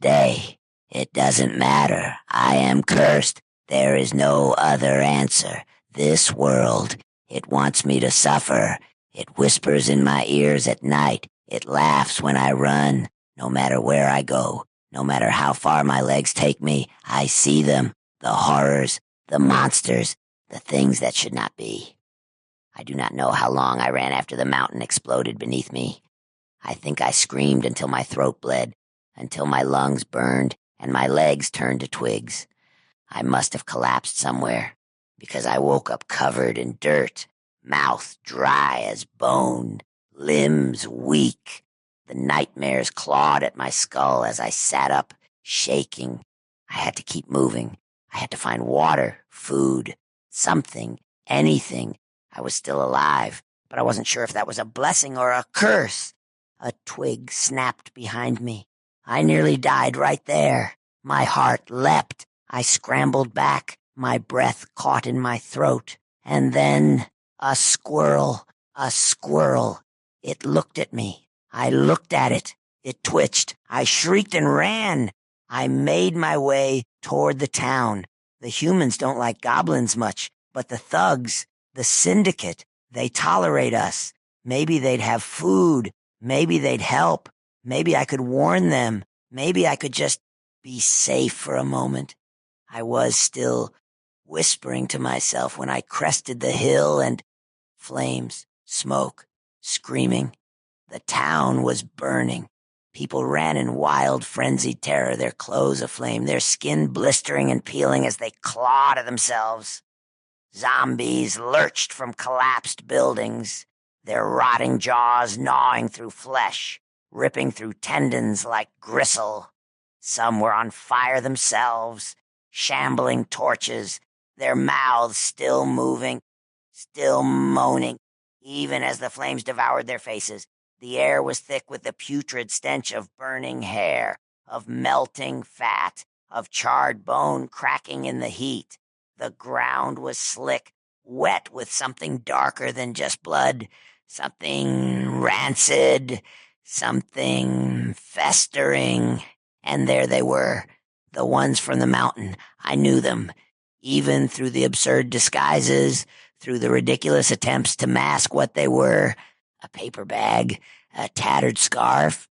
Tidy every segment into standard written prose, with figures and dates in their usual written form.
Stay. It doesn't matter. I am cursed. There is no other answer. This world, it wants me to suffer. It whispers in my ears at night. It laughs when I run. No matter where I go, no matter how far my legs take me, I see them. The horrors, the monsters, the things that should not be. I do not know how long I ran after the mountain exploded beneath me. I think I screamed until my throat bled, until my lungs burned and my legs turned to twigs. I must have collapsed somewhere, because I woke up covered in dirt, mouth dry as bone, limbs weak. The nightmares clawed at my skull as I sat up, shaking. I had to keep moving. I had to find water, food, something, anything. I was still alive, but I wasn't sure if that was a blessing or a curse. A twig snapped behind me. I nearly died right there. My heart leapt. I scrambled back. My breath caught in my throat. And then a squirrel. It looked at me. I looked at it. It twitched. I shrieked and ran. I made my way toward the town. The humans don't like goblins much, but the thugs, the syndicate, they tolerate us. Maybe they'd have food. Maybe they'd help. Maybe I could warn them. Maybe I could just be safe for a moment. I was still whispering to myself when I crested the hill, and flames, smoke, screaming. The town was burning. People ran in wild, frenzied terror, their clothes aflame, their skin blistering and peeling as they clawed at themselves. Zombies lurched from collapsed buildings, their rotting jaws gnawing through flesh, ripping through tendons like gristle. Some were on fire themselves, shambling torches, their mouths still moving, still moaning, even as the flames devoured their faces. The air was thick with the putrid stench of burning hair, of melting fat, of charred bone cracking in the heat. The ground was slick, wet with something darker than just blood, something rancid, something festering. And there they were, the ones from the mountain. I knew them, even through the absurd disguises, through the ridiculous attempts to mask what they were. A paper bag, a tattered scarf.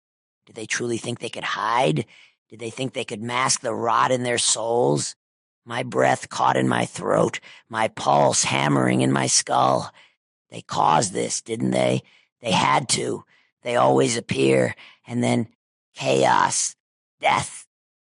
Did they truly think they could hide? Did they think they could mask the rot in their souls? My breath caught in my throat, my pulse hammering in my skull. They caused this, didn't they? They had to. They always appear. And then chaos, death,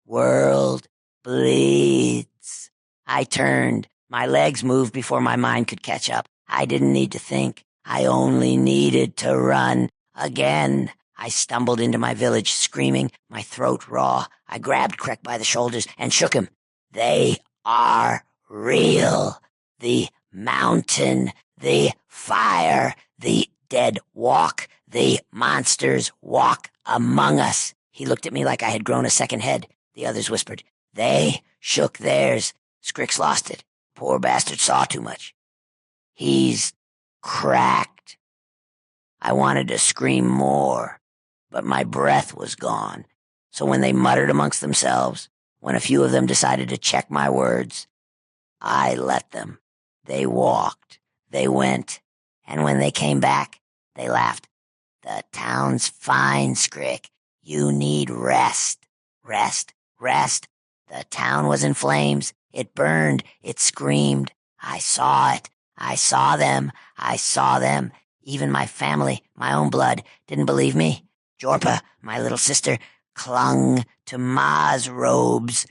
world bleeds. I turned. My legs moved before my mind could catch up. I didn't need to think. I only needed to run. Again, I stumbled into my village, screaming, my throat raw. I grabbed Krek by the shoulders and shook him. They are real. The mountain, the fire, the dead walk, the monsters walk among us. He looked at me like I had grown a second head. The others whispered. They shook theirs. Skrik's lost it. Poor bastard saw too much. He's cracked. I wanted to scream more, but my breath was gone. So when they muttered amongst themselves, when a few of them decided to check my words, I let them. They walked. They went. And when they came back, they laughed. The town's fine, Skrik. You need rest. Rest. Rest. The town was in flames. It burned. It screamed. I saw it. I saw them. I saw them. Even my family, my own blood, didn't believe me. Jorpa, my little sister, clung to Ma's robes,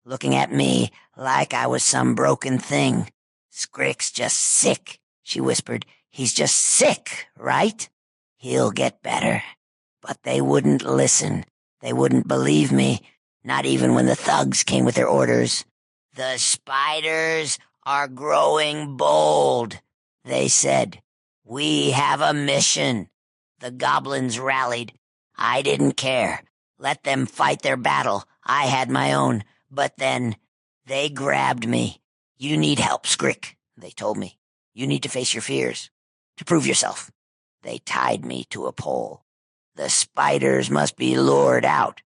looking at me like I was some broken thing. Skrik's just sick, she whispered. He's just sick, right? He'll get better. But they wouldn't listen. They wouldn't believe me, not even when the thugs came with their orders. The spiders are growing bold, they said. We have a mission. The goblins rallied. I didn't care. Let them fight their battle. I had my own. But then they grabbed me. You need help, Skrik, they told me. You need to face your fears, to prove yourself. They tied me to a pole. The spiders must be lured out,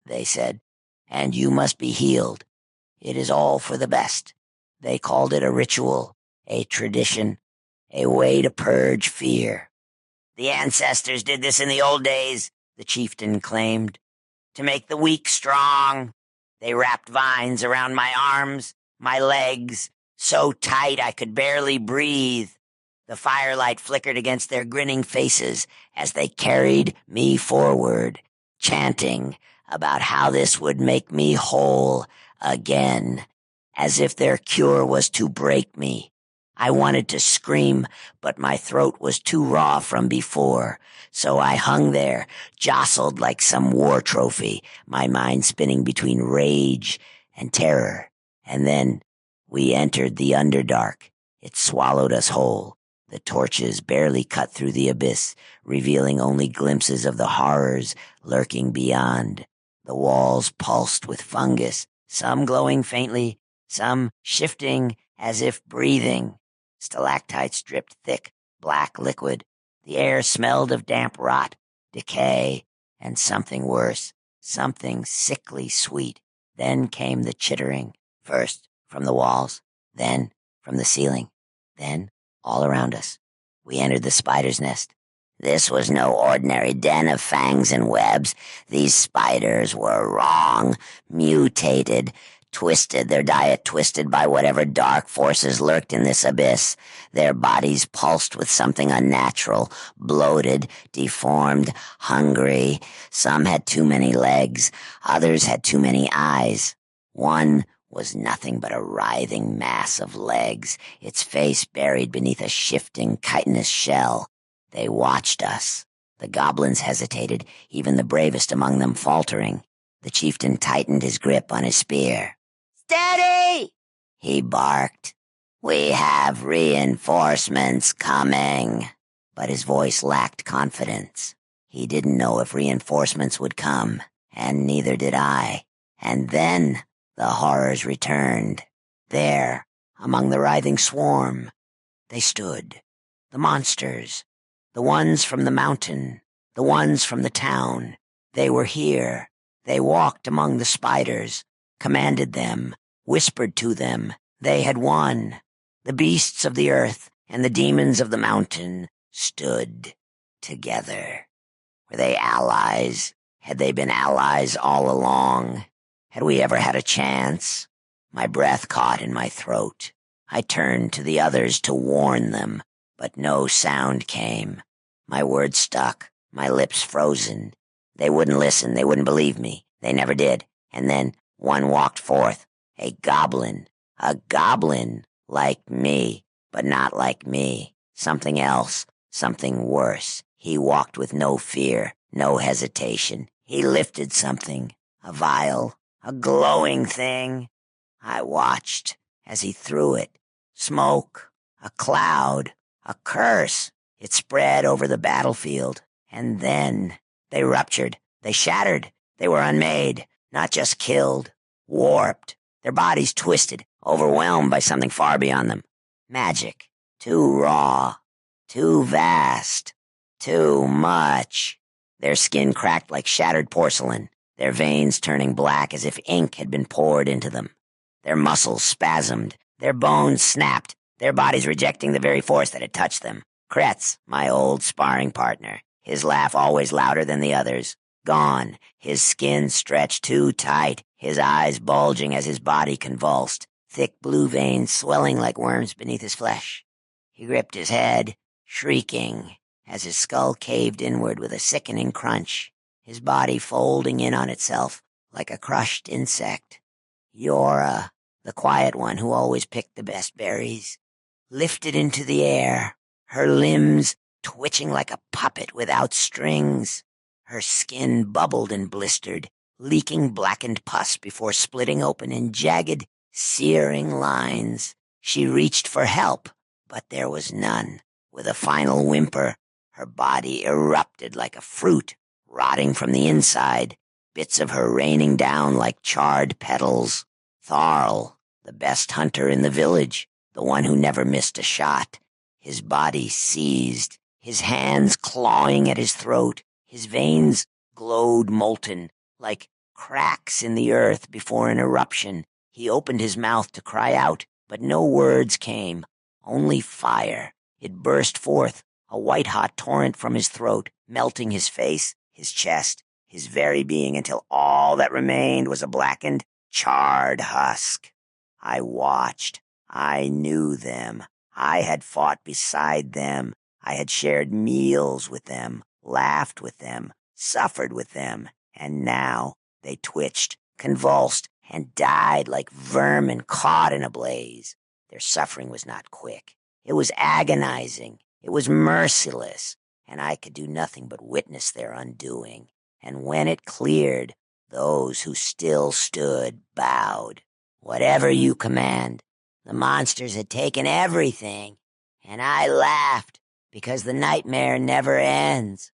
they said. and you must be healed. It is all for the best. They called it a ritual, a tradition, a way to purge fear. The ancestors did this in the old days, the chieftain claimed, to make the weak strong. They wrapped vines around my arms, my legs, so tight I could barely breathe. The firelight flickered against their grinning faces as they carried me forward, chanting about how this would make me whole again, as if their cure was to break me. I wanted to scream, but my throat was too raw from before, so I hung there, jostled like some war trophy, my mind spinning between rage and terror. And then we entered the Underdark. It swallowed us whole. The torches barely cut through the abyss, revealing only glimpses of the horrors lurking beyond. The walls pulsed with fungus, some glowing faintly, some shifting as if breathing. Stalactites dripped thick, black liquid. The air smelled of damp rot, decay, and something worse, something sickly sweet. Then came the chittering, first from the walls, then from the ceiling, then all around us. We entered the spider's nest. This was no ordinary den of fangs and webs. These spiders were wrong, mutated, twisted, their diet twisted by whatever dark forces lurked in this abyss. Their bodies pulsed with something unnatural, bloated, deformed, hungry. Some had too many legs, others had too many eyes. One was nothing but a writhing mass of legs, its face buried beneath a shifting chitinous shell. They watched us. The goblins hesitated, even the bravest among them faltering. The chieftain tightened his grip on his spear. "Steady!" he barked. "We have reinforcements coming." But his voice lacked confidence. He didn't know if reinforcements would come, and neither did I. And then the horrors returned. There, among the writhing swarm, they stood. The monsters. The ones from the mountain. The ones from the town. They were here. They walked among the spiders, commanded them, whispered to them. They had won. The beasts of the earth and the demons of the mountain stood together. Were they allies? Had they been allies all along? Had we ever had a chance? My breath caught in my throat. I turned to the others to warn them, but no sound came. My words stuck, my lips frozen. They wouldn't listen, they wouldn't believe me. They never did. And then one walked forth, a goblin like me, but not like me. Something else, something worse. He walked with no fear, no hesitation. He lifted something, a vial, a glowing thing. I watched as he threw it. Smoke, a cloud, a curse. It spread over the battlefield. And then they ruptured. They shattered. They were unmade, not just killed, warped. Their bodies twisted, overwhelmed by something far beyond them. Magic. Too raw. Too vast. Too much. Their skin cracked like shattered porcelain, their veins turning black as if ink had been poured into them. Their muscles spasmed, their bones snapped, their bodies rejecting the very force that had touched them. Kretz, my old sparring partner, his laugh always louder than the others, gone, his skin stretched too tight, his eyes bulging as his body convulsed, thick blue veins swelling like worms beneath his flesh. He gripped his head, shrieking, as his skull caved inward with a sickening crunch, his body folding in on itself like a crushed insect. Yora, the quiet one who always picked the best berries, lifted into the air, her limbs twitching like a puppet without strings. Her skin bubbled and blistered, leaking blackened pus before splitting open in jagged, searing lines. She reached for help, but there was none. With a final whimper, her body erupted like a fruit, rotting from the inside, bits of her raining down like charred petals. Tharl, the best hunter in the village, the one who never missed a shot, his body seized, his hands clawing at his throat, his veins glowed molten, like cracks in the earth before an eruption. He opened his mouth to cry out, but no words came, only fire. It burst forth, a white-hot torrent from his throat, melting his face, his chest, his very being, until all that remained was a blackened, charred husk. I watched. I knew them. I had fought beside them. I had shared meals with them, laughed with them, suffered with them, and now they twitched, convulsed, and died like vermin caught in a blaze. Their suffering was not quick. It was agonizing. It was merciless, and I could do nothing but witness their undoing. And when it cleared, those who still stood bowed. Whatever you command. The monsters had taken everything, and I laughed, because the nightmare never ends.